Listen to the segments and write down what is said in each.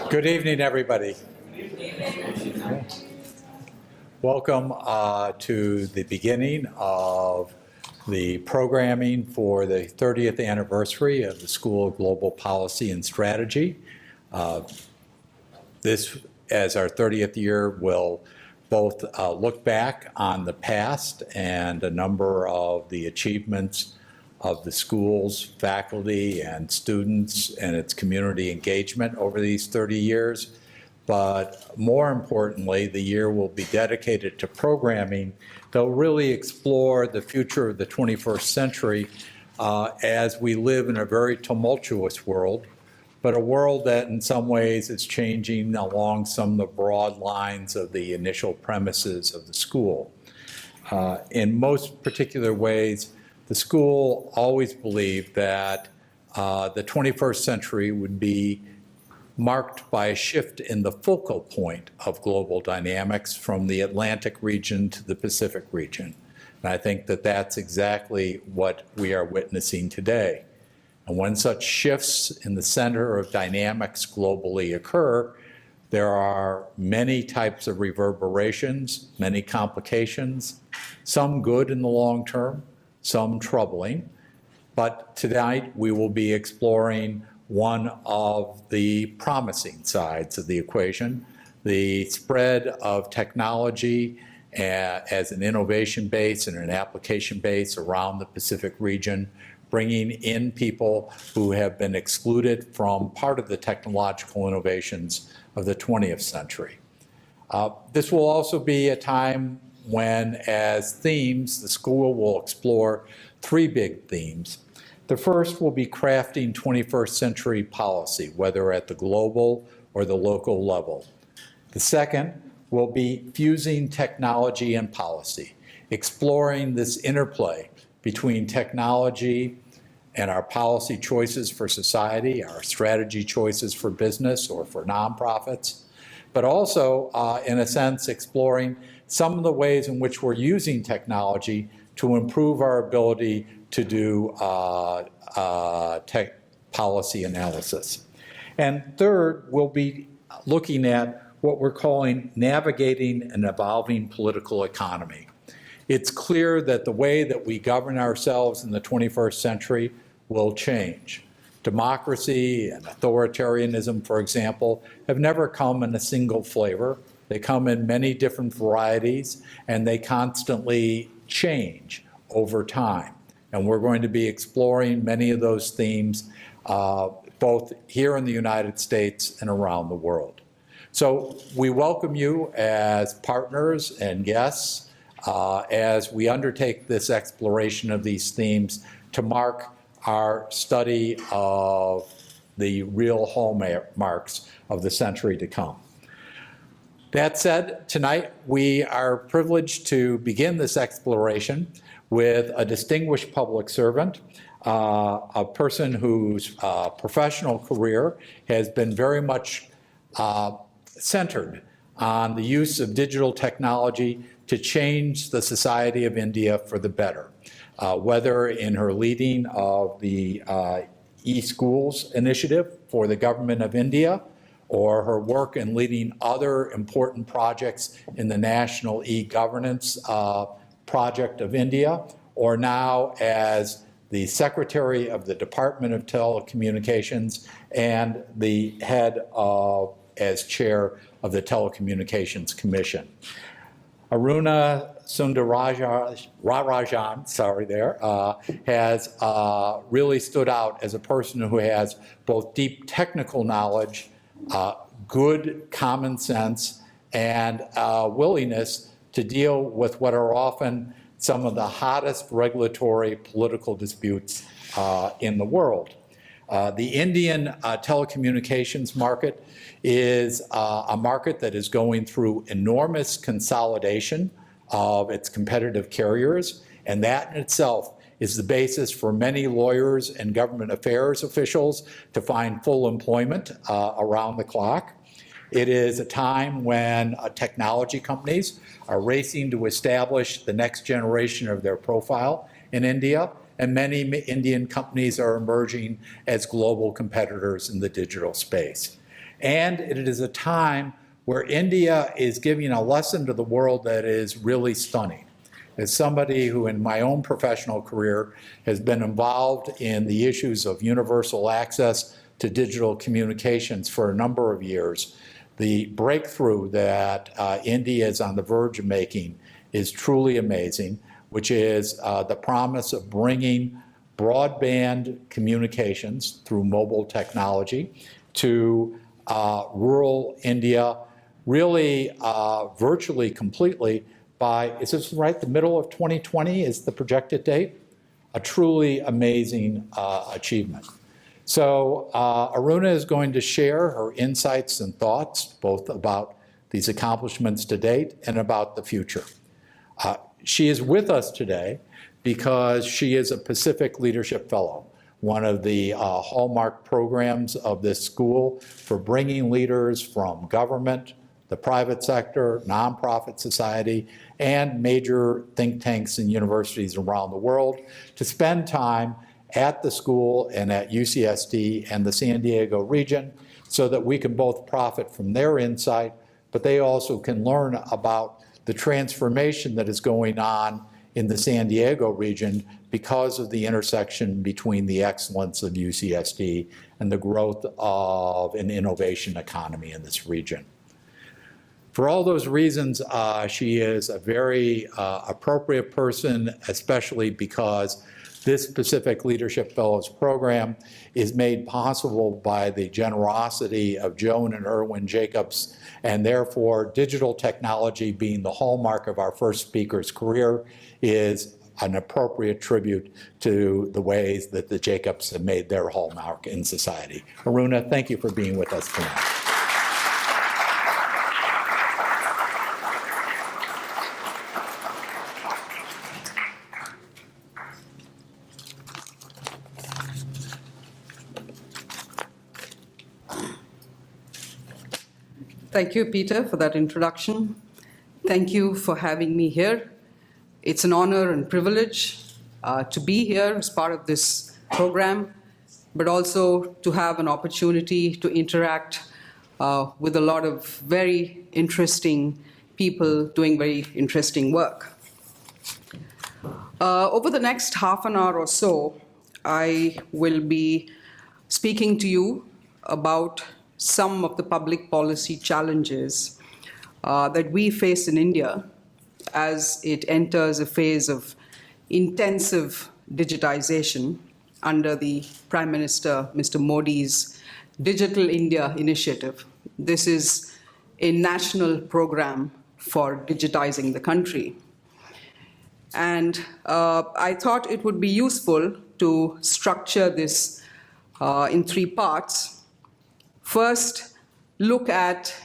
Good evening, everybody. Welcome to the beginning of the programming for the 30th anniversary of the School of Global Policy and Strategy. This, as our 30th year, will both look back on the past and a number of the achievements of the school's faculty and students and its community engagement over these 30 years. But more importantly, the year will be dedicated to programming that will really explore the future of the 21st century as we live in a very tumultuous world, but a world that in some ways is changing along some of the broad lines of the initial premises of the school. In most particular ways, the school always believed that the 21st century would be marked by a shift in the focal point of global dynamics from the Atlantic region to the Pacific region. And I think that that's exactly what we are witnessing today. And when such shifts in the center of dynamics globally occur, there are many types of reverberations, many complications, some good in the long term, some troubling. But tonight we will be exploring one of the promising sides of the equation, the spread of technology as an innovation base and an application base around the Pacific region, bringing in people who have been excluded from part of the technological innovations of the 20th century. This will also be a time when, as themes, the school will explore three big themes. The first will be crafting 21st century policy, whether at the global or the local level. The second will be fusing technology and policy, exploring this interplay between technology and our policy choices for society, our strategy choices for business or for nonprofits, but also, in a sense, exploring some of the ways in which we're using technology to improve our ability to do tech policy analysis. And third, we'll be looking at what we're calling navigating an evolving political economy. It's clear that the way that we govern ourselves in the 21st century will change. Democracy and authoritarianism, for example, have never come in a single flavor. They come in many different varieties, and they constantly change over time. And we're going to be exploring many of those themes, both here in the United States and around the world. So we welcome you as partners and guests as we undertake this exploration of these themes to mark our study of the real hallmarks of the century to come. That said, tonight we are privileged to begin this exploration with a distinguished public servant, a person whose professional career has been very much centered on the use of digital technology to change the society of India for the better, whether in her leading of the e-schools initiative for the government of India, or her work in leading other important projects in the national e-governance project of India, or now as the Secretary of the Department of Telecommunications and the head of, as chair of the Telecommunications Commission. Aruna Sundararajan, has really stood out as a person who has both deep technical knowledge, good common sense, and willingness to deal with what are often some of the hottest regulatory political disputes in the world. The Indian telecommunications market is a market that is going through enormous consolidation of its competitive carriers, and that in itself is the basis for many lawyers and government affairs officials to find full employment around the clock. It is a time when technology companies are racing to establish the next generation of their profile in India, and many Indian companies are emerging as global competitors in the digital space. And it is a time where India is giving a lesson to the world that is really stunning. As somebody who in my own professional career has been involved in the issues of universal access to digital communications for a number of years, the breakthrough that India is on the verge of making is truly amazing, which is the promise of bringing broadband communications through mobile technology to rural India, really virtually completely by, is this right, the middle of 2020 is the projected date? A truly amazing achievement. So Aruna is going to share her insights and thoughts, both about these accomplishments to date and about the future. She is with us today because she is a Pacific Leadership Fellow, one of the hallmark programs of this school for bringing leaders from government, the private sector, nonprofit society, and major think tanks and universities around the world to spend time at the school and at UCSD and the San Diego region so that we can both profit from their insight, but they also can learn about the transformation that is going on in the San Diego region because of the intersection between the excellence of UCSD and the growth of an innovation economy in this region. For all those reasons, she is a very appropriate person, especially because this Pacific Leadership Fellows program is made possible by the generosity of Joan and Erwin Jacobs, and therefore digital technology being the hallmark of our first speaker's career is an appropriate tribute to the ways that the Jacobs have made their hallmark in society. Aruna, thank you for being with us tonight. Thank you, Peter, for that introduction. Thank you for having me here. It's an honor and privilege to be here as part of this program, but also to have an opportunity to interact with a lot of very interesting people doing very interesting work. Over the next half an hour or so, I will be speaking to you about some of the public policy challenges that we face in India as it enters a phase of intensive digitization under the Prime Minister, Mr. Modi's Digital India initiative. This is a national program for digitizing the country. And I thought it would be useful to structure this in three parts. First, look at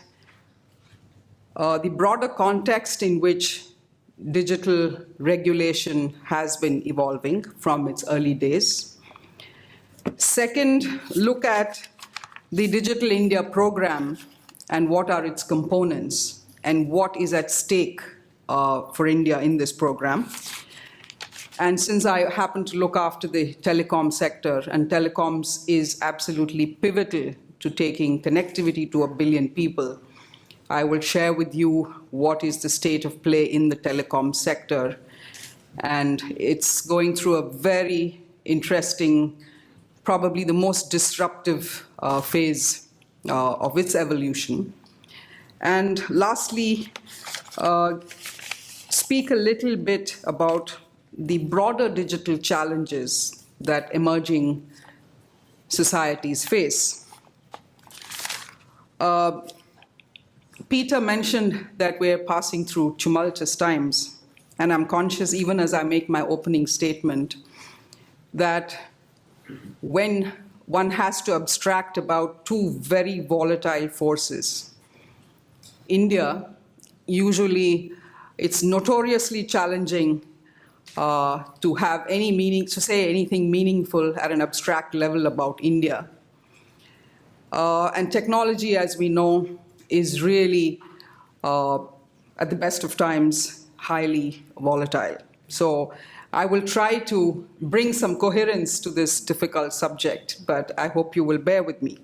the broader context in which digital regulation has been evolving from its early days. Second, look at the Digital India program and what are its components and what is at stake for India in this program. And since I happen to look after the telecom sector, and telecoms is absolutely pivotal to taking connectivity to 1 billion people, I will share with you what is the state of play in the telecom sector. And it's going through a very interesting, probably the most disruptive phase of its evolution. And lastly, speak a little bit about the broader digital challenges that emerging societies face. Peter mentioned that we're passing through tumultuous times, and I'm conscious, even as I make my opening statement, that when one has to abstract about two very volatile forces, India, usually it's notoriously challenging to have any meaning, to say anything meaningful at an abstract level about India. And technology, as we know, is really, at the best of times, highly volatile. So I will try to bring some coherence to this difficult subject, but I hope you will bear with me.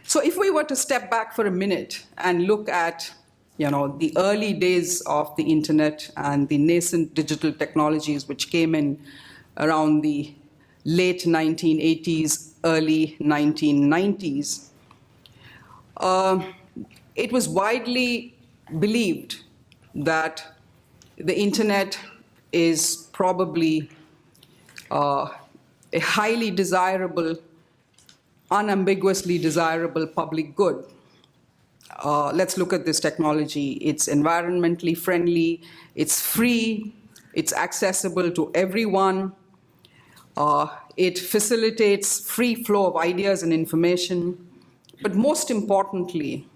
So if we were to step back for a minute and look at the early days of the internet and the nascent digital technologies which came in around the late 1980s, early 1990s, it was widely believed that the internet is probably a highly desirable, unambiguously desirable public good. Let's look at this technology. It's environmentally friendly, it's free, it's accessible to everyone, it facilitates free flow of ideas and information. But most importantly,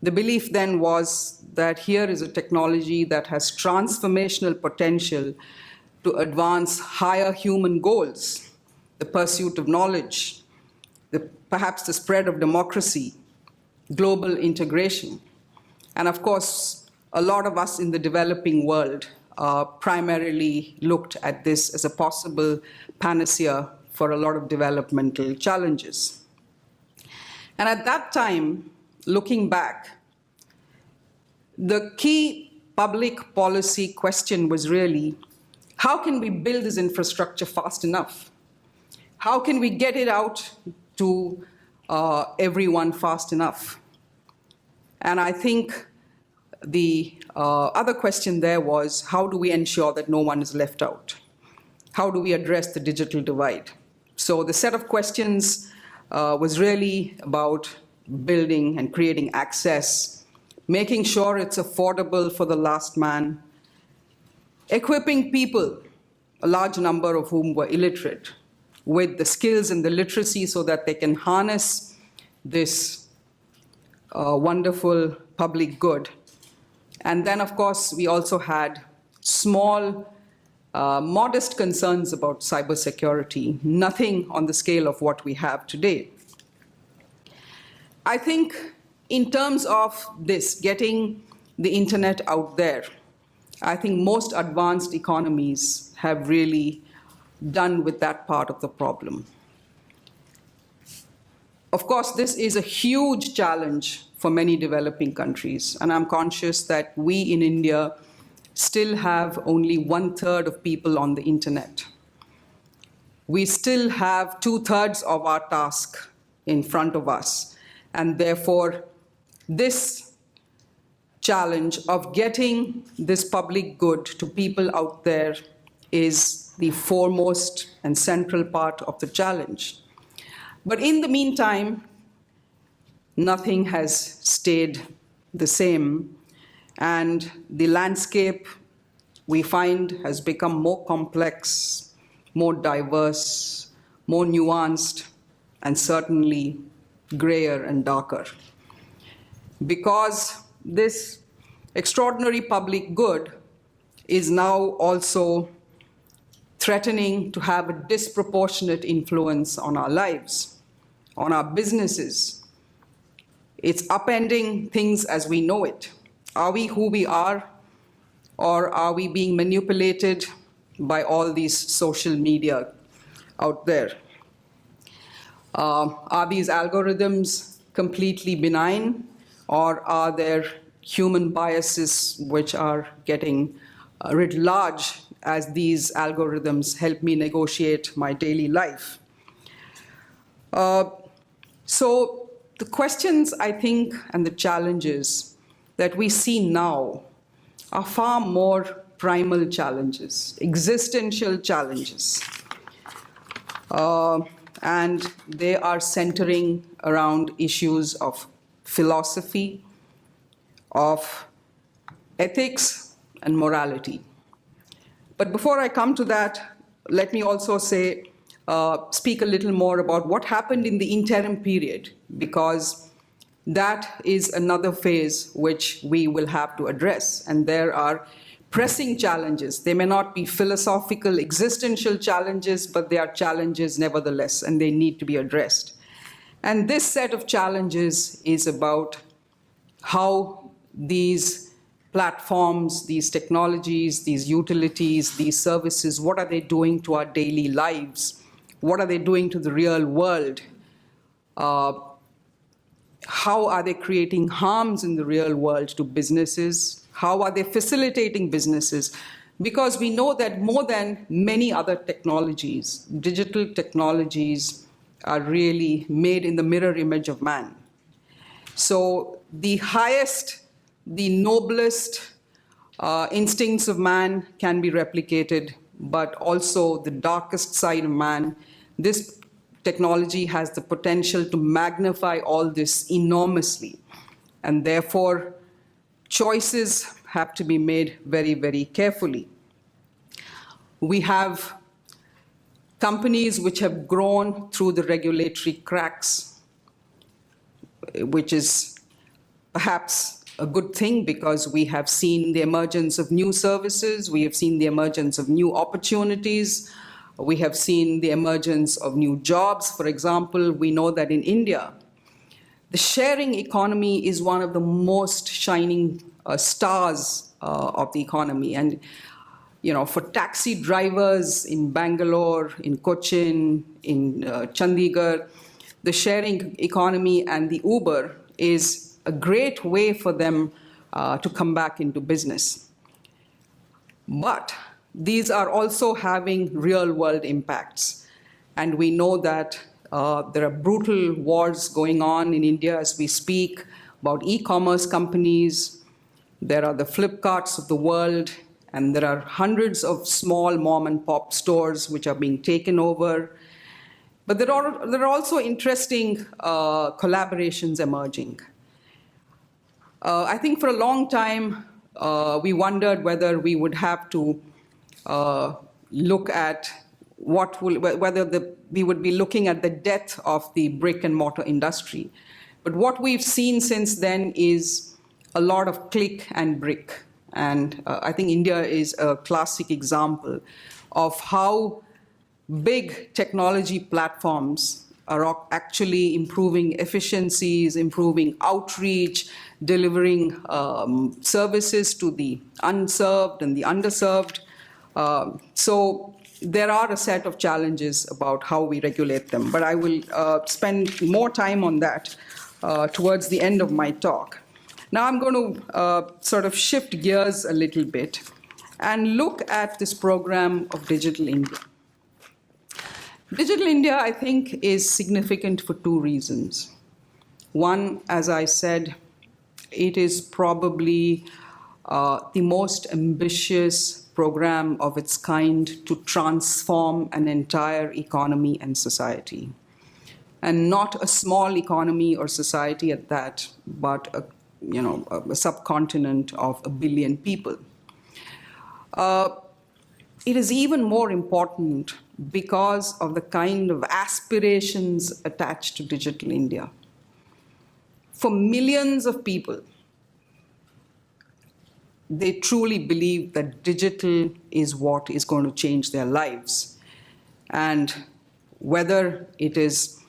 the belief then was that here is a technology that has transformational potential to advance higher human goals, the pursuit of knowledge, perhaps the spread of democracy, global integration. And of course, a lot of us in the developing world primarily looked at this as a possible panacea for a lot of developmental challenges. And at that time, looking back, the key public policy question was really, how can we build this infrastructure fast enough? How can we get it out to everyone fast enough? And I think the other question there was, how do we ensure that no one is left out? How do we address the digital divide? So the set of questions was really about building and creating access, making sure it's affordable for the last man, equipping people, a large number of whom were illiterate, with the skills and the literacy so that they can harness this wonderful public good. And then, of course, we also had small, modest concerns about cybersecurity, nothing on the scale of what we have today. I think in terms of this, getting the internet out there, I think most advanced economies have really done with that part of the problem. Of course, this is a huge challenge for many developing countries, and I'm conscious that we in India still have only 1/3 of people on the internet. We still have 2/3 of our task in front of us, and therefore this challenge of getting this public good to people out there is the foremost and central part of the challenge. But in the meantime, nothing has stayed the same, and the landscape we find has become more complex, more diverse, more nuanced, and certainly grayer and darker. Because this extraordinary public good is now also threatening to have a disproportionate influence on our lives, on our businesses. It's upending things as we know it. Are we who we are, or are we being manipulated by all these social media out there? Are these algorithms completely benign, or are there human biases which are getting writ large as these algorithms help me negotiate my daily life? So the questions, I think, and the challenges that we see now are far more primal challenges, existential challenges. And they are centering around issues of philosophy, of ethics, and morality. But before I come to that, let me also speak a little more about what happened in the interim period, because that is another phase which we will have to address. And there are pressing challenges. They may not be philosophical, existential challenges, but they are challenges nevertheless, and they need to be addressed. And this set of challenges is about how these platforms, these technologies, these utilities, these services, what are they doing to our daily lives? What are they doing to the real world? How are they creating harms in the real world to businesses? How are they facilitating businesses? Because we know that more than many other technologies, digital technologies are really made in the mirror image of man. So the highest, the noblest instincts of man can be replicated, but also the darkest side of man. This technology has the potential to magnify all this enormously. And therefore, choices have to be made very, very carefully. We have companies which have grown through the regulatory cracks, which is perhaps a good thing because we have seen the emergence of new services, we have seen the emergence of new opportunities, we have seen the emergence of new jobs. For example, we know that in India, the sharing economy is one of the most shining stars of the economy. And for taxi drivers in Bangalore, in Cochin, in Chandigarh, the sharing economy and the Uber is a great way for them to come back into business. But these are also having real-world impacts. And we know that there are brutal wars going on in India as we speak about e-commerce companies. There are the Flipkarts of the world, and there are hundreds of small mom-and-pop stores which are being taken over. But there are also interesting collaborations emerging. I think for a long time, we wondered whether we would have to look at whether we would be looking at the death of the brick and mortar industry. But what we've seen since then is a lot of click and brick. And I think India is a classic example of how big technology platforms are actually improving efficiencies, improving outreach, delivering services to the unserved and the underserved. So there are a set of challenges about how we regulate them, but I will spend more time on that towards the end of my talk. Now I'm going to sort of shift gears a little bit and look at this program of Digital India. Digital India, I think, is significant for two reasons. One, as I said, it is probably the most ambitious program of its kind to transform an entire economy and society. And not a small economy or society at that, but a subcontinent of 1 billion people. It is even more important because of the kind of aspirations attached to Digital India. For millions of people, they truly believe that digital is what is going to change their lives. And whether it is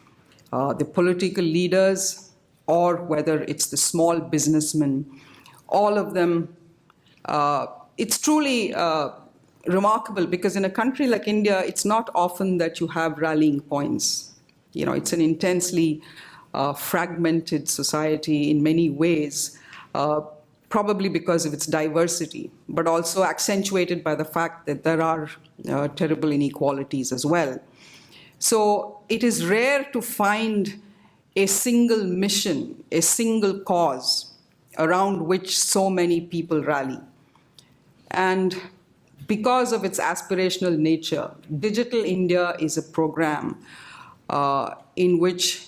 the political leaders or whether it's the small businessmen, all of them, it's truly remarkable because in a country like India, it's not often that you have rallying points. It's an intensely fragmented society in many ways, probably because of its diversity, but also accentuated by the fact that there are terrible inequalities as well. So it is rare to find a single mission, a single cause around which so many people rally. And because of its aspirational nature, Digital India is a program in which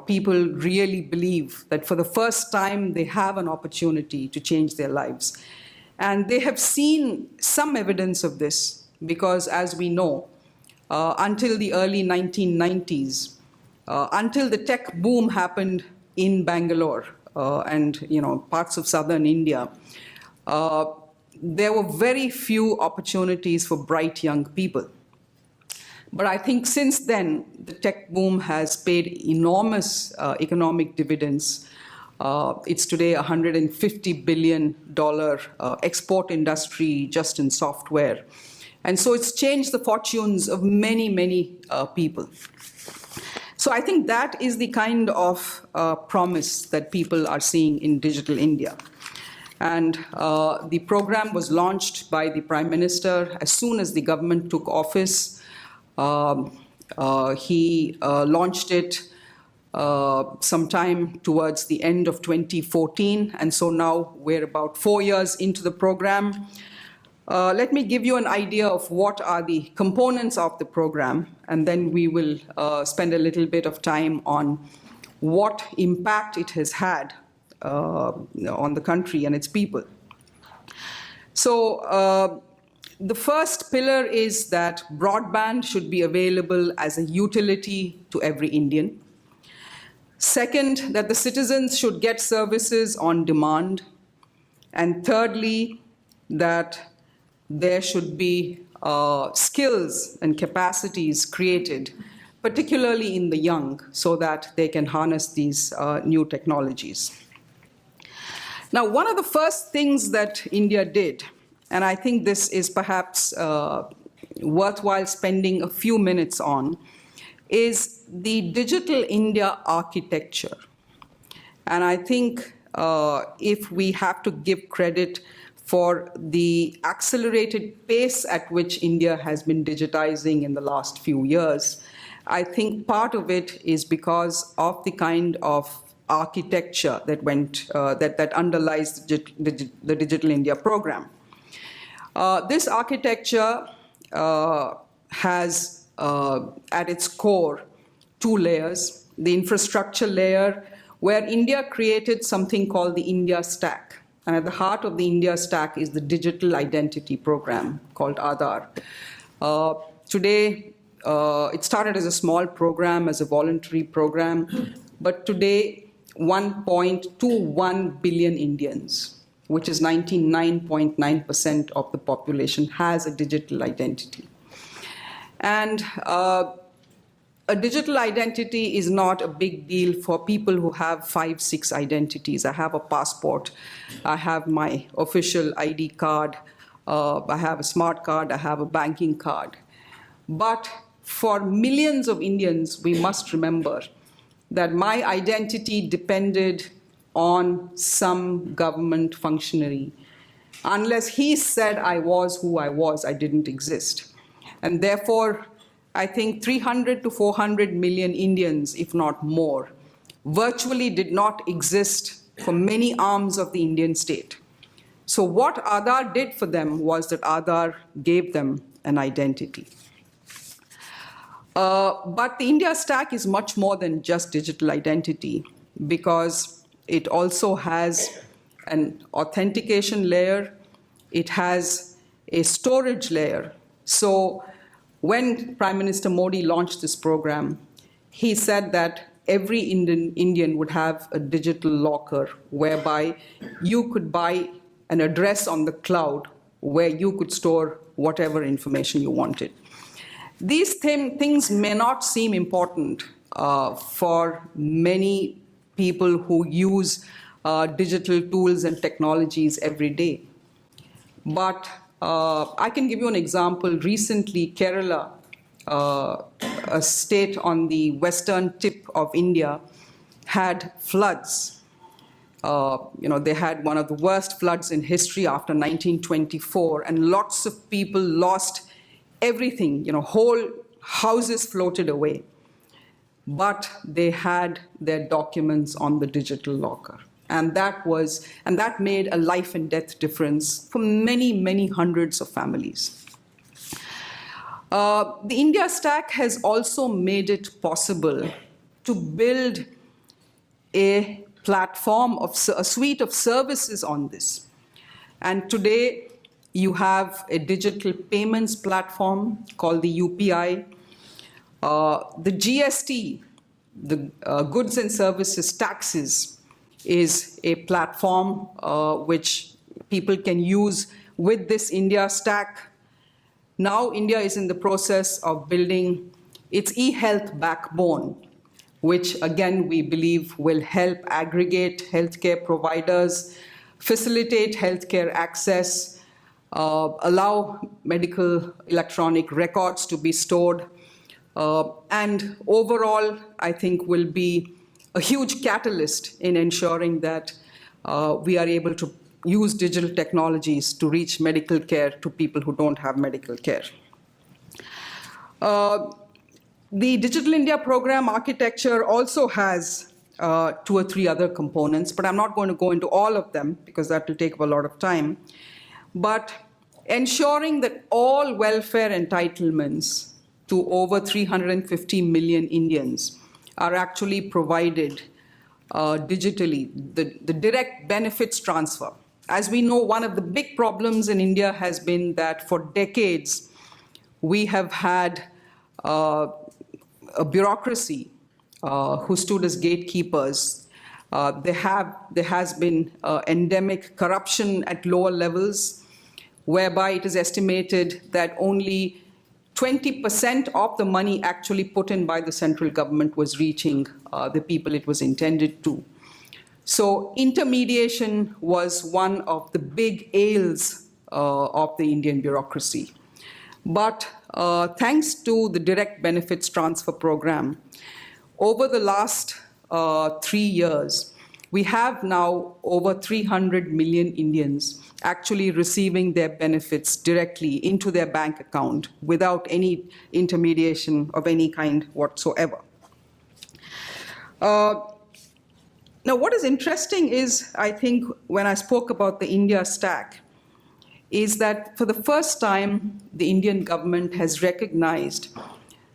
people really believe that for the first time they have an opportunity to change their lives. And they have seen some evidence of this because, as we know, until the early 1990s, until the tech boom happened in Bangalore and parts of southern India, there were very few opportunities for bright young people. But I think since then, the tech boom has paid enormous economic dividends. It's today a $150 billion export industry just in software. And so it's changed the fortunes of many, many people. So I think that is the kind of promise that people are seeing in Digital India. And the program was launched by the Prime Minister as soon as the government took office. He launched it sometime towards the end of 2014, and so now we're about 4 years into the program. Let me give you an idea of what are the components of the program, and then we will spend a little bit of time on what impact it has had on the country and its people. So the first pillar is that broadband should be available as a utility to every Indian. Second, that the citizens should get services on demand. And thirdly, that there should be skills and capacities created, particularly in the young, so that they can harness these new technologies. Now, one of the first things that India did, and I think this is perhaps worthwhile spending a few minutes on, is the Digital India architecture. And I think if we have to give credit for the accelerated pace at which India has been digitizing in the last few years, I think part of it is because of the kind of architecture that underlies the Digital India program. This architecture has at its core two layers: the infrastructure layer, where India created something called the India Stack. And at the heart of the India Stack is the digital identity program called Aadhaar. Today, it started as a small program, as a voluntary program, but today 1.21 billion Indians, which is 99.9% of the population, has a digital identity. And a digital identity is not a big deal for people who have 5, 6 identities. I have a passport, I have my official ID card, I have a smart card, I have a banking card. But for millions of Indians, we must remember that my identity depended on some government functionary. Unless he said I was who I was, I didn't exist. And therefore, I think 300 to 400 million Indians, if not more, virtually did not exist for many arms of the Indian state. So what Aadhaar did for them was that Aadhaar gave them an identity. But the India Stack is much more than just digital identity, because it also has an authentication layer, it has a storage layer. So when Prime Minister Modi launched this program, he said that every Indian would have a digital locker whereby you could buy an address on the cloud where you could store whatever information you wanted. These things may not seem important for many people who use digital tools and technologies every day. But I can give you an example. Recently, Kerala, a state on the western tip of India, had floods. They had one of the worst floods in history after 1924, and lots of people lost everything. Whole houses floated away. But they had their documents on the digital locker. And that made a life and death difference for many, many hundreds of families. The India Stack has also made it possible to build a platform of a suite of services on this. And today, you have a digital payments platform called the UPI. The GST, the goods and services taxes, is a platform which people can use with this India Stack. Now India is in the process of building its e-health backbone, which again we believe will help aggregate healthcare providers, facilitate healthcare access, allow medical electronic records to be stored, and overall, I think will be a huge catalyst in ensuring that we are able to use digital technologies to reach medical care to people who don't have medical care. The Digital India program architecture also has 2 or 3 other components, but I'm not going to go into all of them because that will take up a lot of time. But ensuring that all welfare entitlements to over 350 million Indians are actually provided digitally, the direct benefits transfer. As we know, one of the big problems in India has been that for decades, we have had a bureaucracy who stood as gatekeepers. There has been endemic corruption at lower levels, whereby it is estimated that only 20% of the money actually put in by the central government was reaching the people it was intended to. So intermediation was one of the big ails of the Indian bureaucracy. But thanks to the direct benefits transfer program, over the last 3 years, we have now over 300 million Indians actually receiving their benefits directly into their bank account without any intermediation of any kind whatsoever. Now, what is interesting is, I think, when I spoke about the India stack, is that for the first time, the Indian government has recognized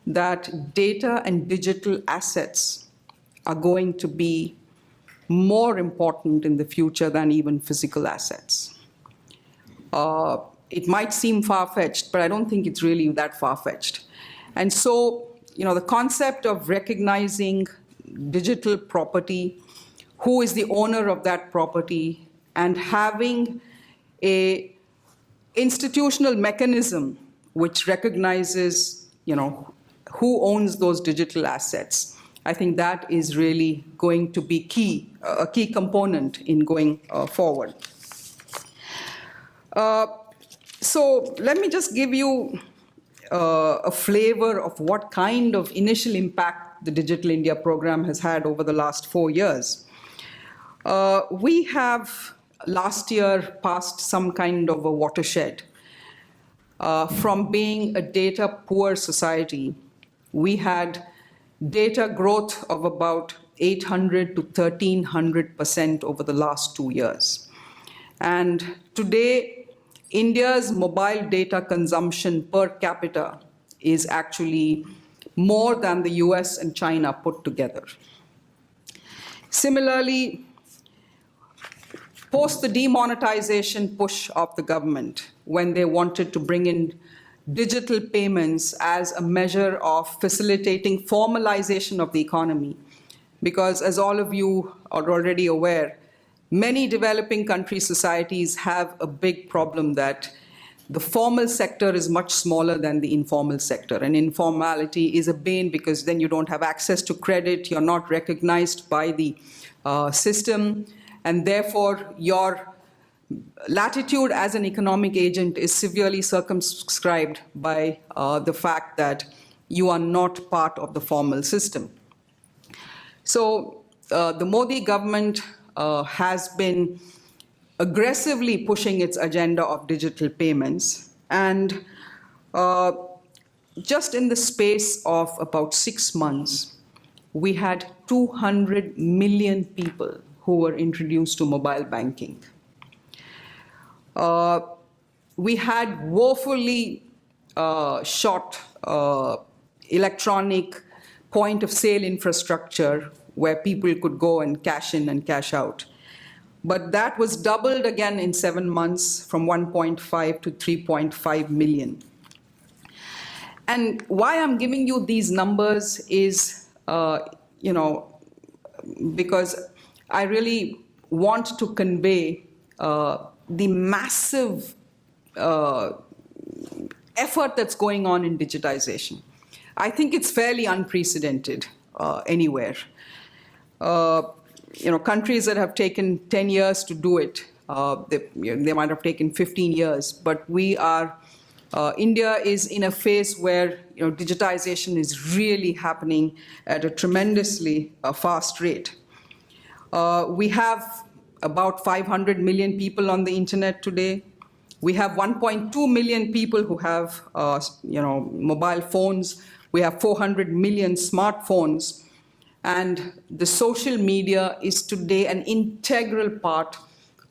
that data and digital assets are going to be more important in the future than even physical assets. It might seem far-fetched, but I don't think it's really that far-fetched. And so, the concept of recognizing digital property, who is the owner of that property, and having a institutional mechanism which recognizes, who owns those digital assets, I think that is really going to be a key component in going forward. So let me just give you a flavor of what kind of initial impact the Digital India program has had over the last 4 years. We have last year passed some kind of a watershed. From being a data-poor society, we had data growth of about 800 to 1,300% over the last 2 years. And today, India's mobile data consumption per capita is actually more than the US and China put together. Similarly, post the demonetization push of the government, when they wanted to bring in digital payments as a measure of facilitating formalization of the economy, because as all of you are already aware, many developing country societies have a big problem that the formal sector is much smaller than the informal sector. And informality is a bane because then you don't have access to credit, you're not recognized by the system, and therefore your latitude as an economic agent is severely circumscribed by the fact that you are not part of the formal system. So the Modi government has been aggressively pushing its agenda of digital payments, and just in the space of about 6 months, we had 200 million people who were introduced to mobile banking. We had woefully short electronic point-of-sale infrastructure where people could go and cash in and cash out. But that was doubled again in 7 months from 1.5 to 3.5 million. And why I'm giving you these numbers is, because I really want to convey the massive effort that's going on in digitization. I think it's fairly unprecedented anywhere. Countries that have taken 10 years to do it, they might have taken 15 years, but we are India is in a phase where digitization is really happening at a tremendously fast rate. We have about 500 million people on the internet today. We have 1.2 million people who have mobile phones. We have 400 million smartphones. And the social media is today an integral part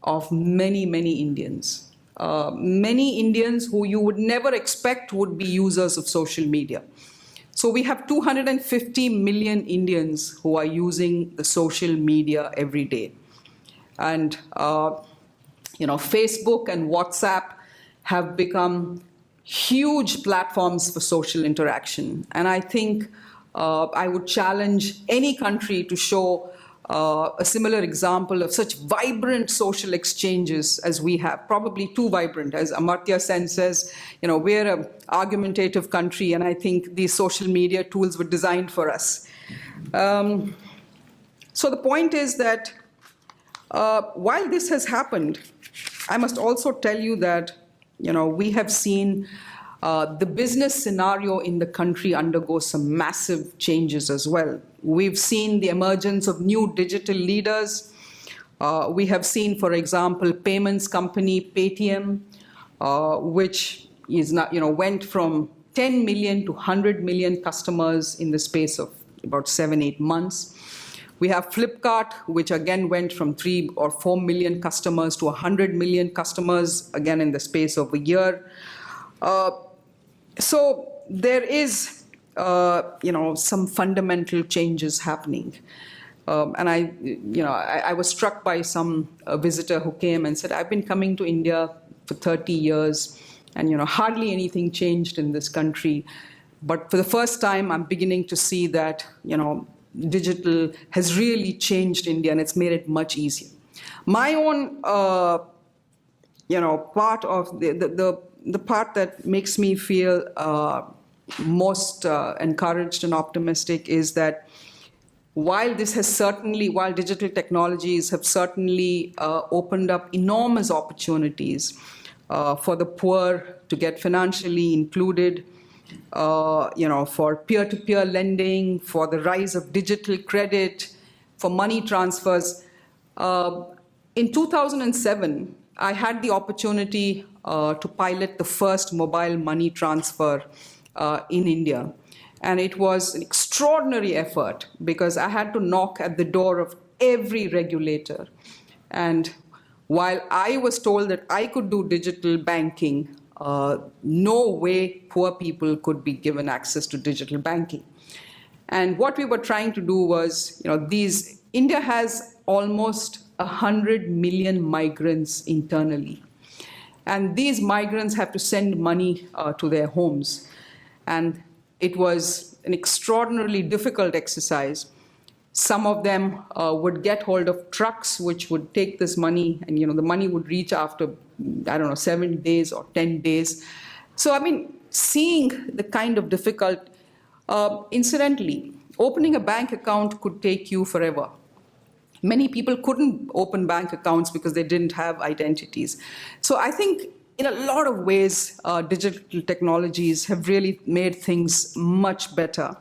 of many, many Indians. Many Indians who you would never expect would be users of social media. So we have 250 million Indians who are using the social media every day. And Facebook and WhatsApp have become huge platforms for social interaction. And I think I would challenge any country to show a similar example of such vibrant social exchanges as we have, probably too vibrant. As Amartya Sen says, we're an argumentative country, and I think these social media tools were designed for us. So the point is that while this has happened, I must also tell you that we have seen the business scenario in the country undergo some massive changes as well. We've seen the emergence of new digital leaders. We have seen, for example, payments company Paytm, which is not, went from 10 million to 100 million customers in the space of about 7-8 months. We have Flipkart, which again went from 3 or 4 million customers to 100 million customers, again in the space of a year. So there is, some fundamental changes happening. And I was struck by some visitor who came and said, I've been coming to India for 30 years, and hardly anything changed in this country. But for the first time, I'm beginning to see that, digital has really changed India, and it's made it much easier. My own, part of the part that makes me feel most encouraged and optimistic is that while digital technologies have certainly opened up enormous opportunities for the poor to get financially included, for peer-to-peer lending, for the rise of digital credit, for money transfers. In 2007, I had the opportunity to pilot the first mobile money transfer in India. And it was an extraordinary effort because I had to knock at the door of every regulator. And while I was told that I could do digital banking, no way poor people could be given access to digital banking. And what we were trying to do was, India has almost 100 million migrants internally. And these migrants have to send money to their homes. And it was an extraordinarily difficult exercise. Some of them would get hold of trucks which would take this money, and the money would reach after, 7 days or 10 days. So, seeing the kind of difficult, incidentally, opening a bank account could take you forever. Many people couldn't open bank accounts because they didn't have identities. So I think in a lot of ways, digital technologies have really made things much better.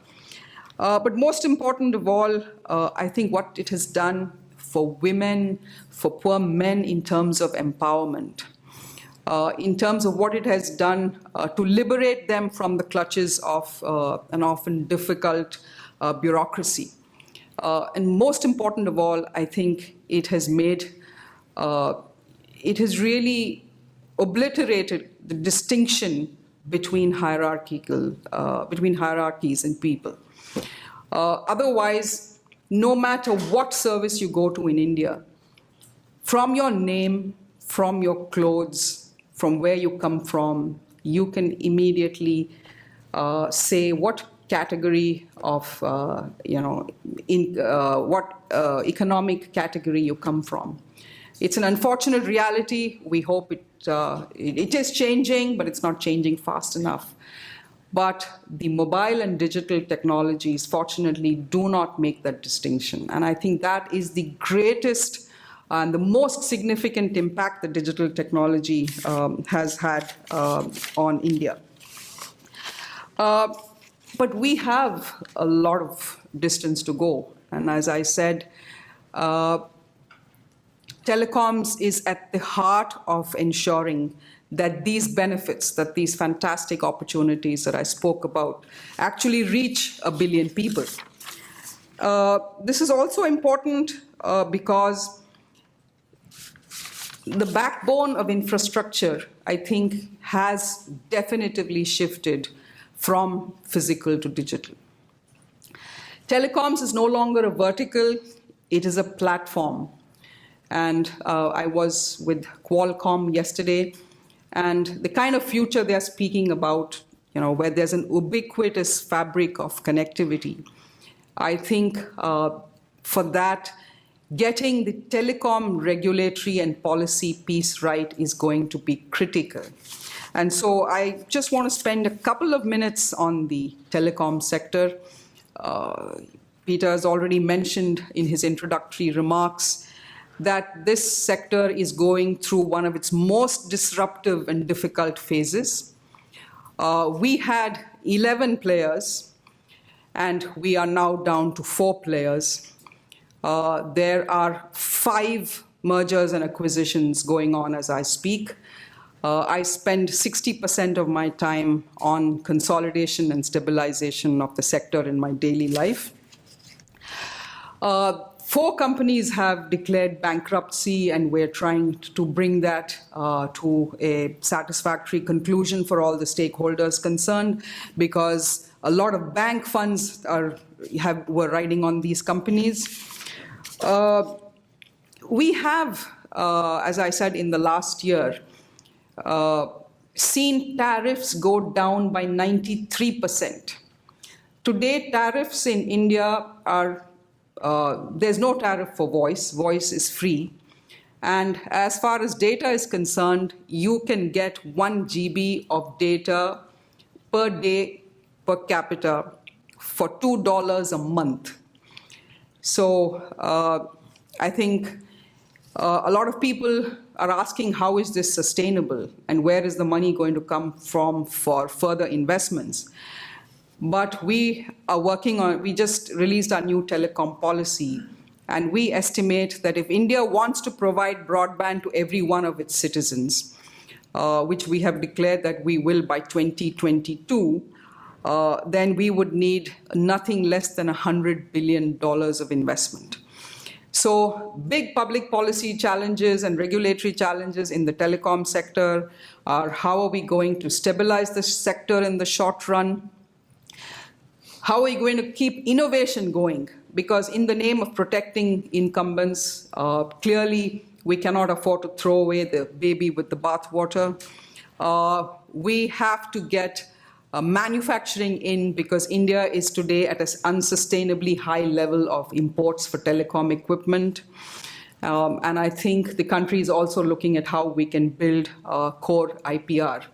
But most important of all, I think what it has done for women, for poor men in terms of empowerment, in terms of what it has done to liberate them from the clutches of an often difficult bureaucracy. And most important of all, I think it has really obliterated the distinction between hierarchies and people. Otherwise, no matter what service you go to in India, from your name, from your clothes, from where you come from, you can immediately say what category of, what economic category you come from. It's an unfortunate reality. We hope it is changing, but it's not changing fast enough. But the mobile and digital technologies, fortunately, do not make that distinction. And I think that is the greatest and the most significant impact that digital technology has had on India. But we have a lot of distance to go. And as I said, telecoms is at the heart of ensuring that these benefits, that these fantastic opportunities that I spoke about, actually reach 1 billion people. This is also important because the backbone of infrastructure, I think, has definitively shifted from physical to digital. Telecoms is no longer a vertical, it is a platform. And I was with Qualcomm yesterday, and the kind of future they're speaking about, where there's an ubiquitous fabric of connectivity, I think for that, getting the telecom regulatory and policy piece right is going to be critical. And so I just want to spend a couple of minutes on the telecom sector. Peter has already mentioned in his introductory remarks that this sector is going through one of its most disruptive and difficult phases. We had 11 players, and we are now down to 4 players. There are 5 mergers and acquisitions going on as I speak. I spend 60% of my time on consolidation and stabilization of the sector in my daily life. 4 companies have declared bankruptcy, and we're trying to bring that to a satisfactory conclusion for all the stakeholders concerned, because a lot of bank funds were riding on these companies. We have, as I said, in the last year, seen tariffs go down by 93%. Today, tariffs in India are, there's no tariff for voice. Voice is free. And as far as data is concerned, you can get 1 GB of data per day per capita for $2 a month. So I think a lot of people are asking, how is this sustainable and where is the money going to come from for further investments? But we are working on, we just released our new telecom policy, and we estimate that if India wants to provide broadband to every one of its citizens, which we have declared that we will by 2022, then we would need nothing less than $100 billion of investment. So big public policy challenges and regulatory challenges in the telecom sector are, how are we going to stabilize this sector in the short run? How are we going to keep innovation going? Because in the name of protecting incumbents, clearly we cannot afford to throw away the baby with the bathwater. We have to get manufacturing in, because India is today at an unsustainably high level of imports for telecom equipment. And I think the country is also looking at how we can build core IPR.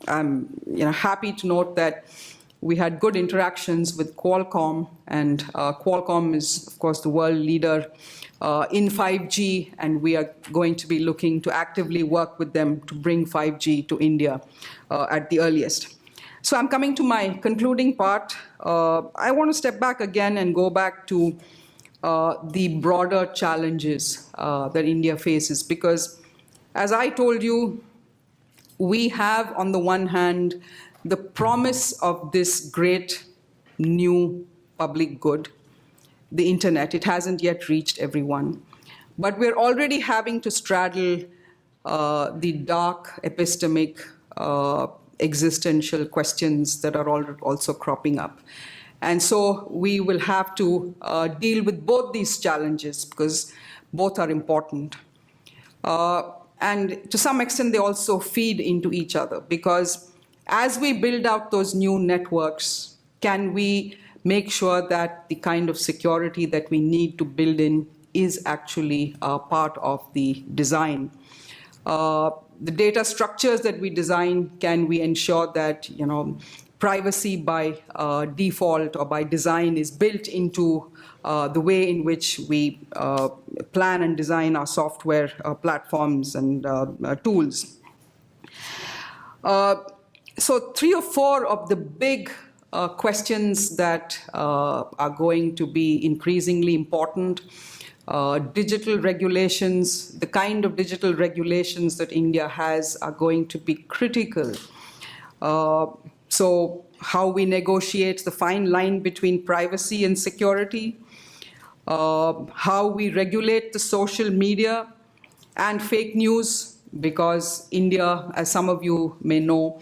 I'm happy to note that we had good interactions with Qualcomm, and Qualcomm is, of course, the world leader in 5G, and we are going to be looking to actively work with them to bring 5G to India at the earliest. So I'm coming to my concluding part. I want to step back again and go back to the broader challenges that India faces, because as I told you, we have, on the one hand, the promise of this great new public good, the internet. It hasn't yet reached everyone. But we're already having to straddle the dark, epistemic, existential questions that are also cropping up. And so we will have to deal with both these challenges, because both are important. And to some extent, they also feed into each other, because as we build out those new networks, can we make sure that the kind of security that we need to build in is actually part of the design? The data structures that we design, can we ensure that privacy by default or by design is built into the way in which we plan and design our software platforms and tools. So 3 or 4 of the big questions that are going to be increasingly important. Digital regulations, the kind of digital regulations that India has are going to be critical. So how we negotiate the fine line between privacy and security, how we regulate the social media and fake news, because India, as some of you may know,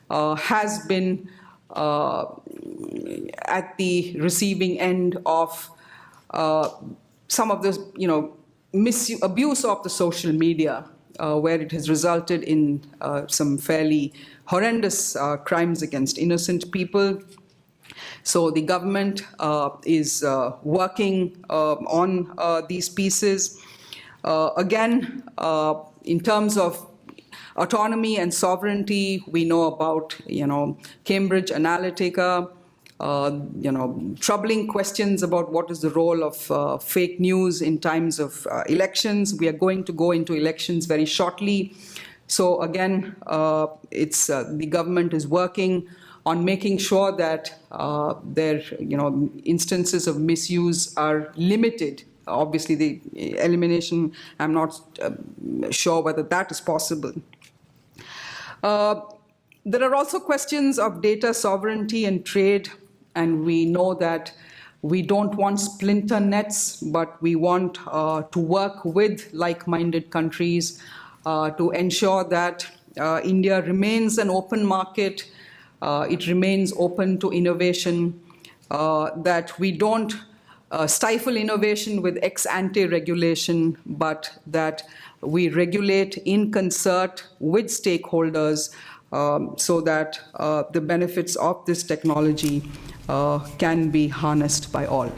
has been at the receiving end of some of the, abuse of the social media, where it has resulted in some fairly horrendous crimes against innocent people. So the government is working on these pieces. Again, in terms of autonomy and sovereignty, we know about, Cambridge Analytica, troubling questions about what is the role of fake news in times of elections. We are going to go into elections very shortly. So again, the government is working on making sure that their instances of misuse are limited. Obviously, the elimination, I'm not sure whether that is possible. There are also questions of data sovereignty and trade, and we know that we don't want splinter nets, but we want to work with like-minded countries to ensure that India remains an open market, it remains open to innovation, that we don't stifle innovation with ex-ante regulation, but that we regulate in concert with stakeholders so that the benefits of this technology can be harnessed by all.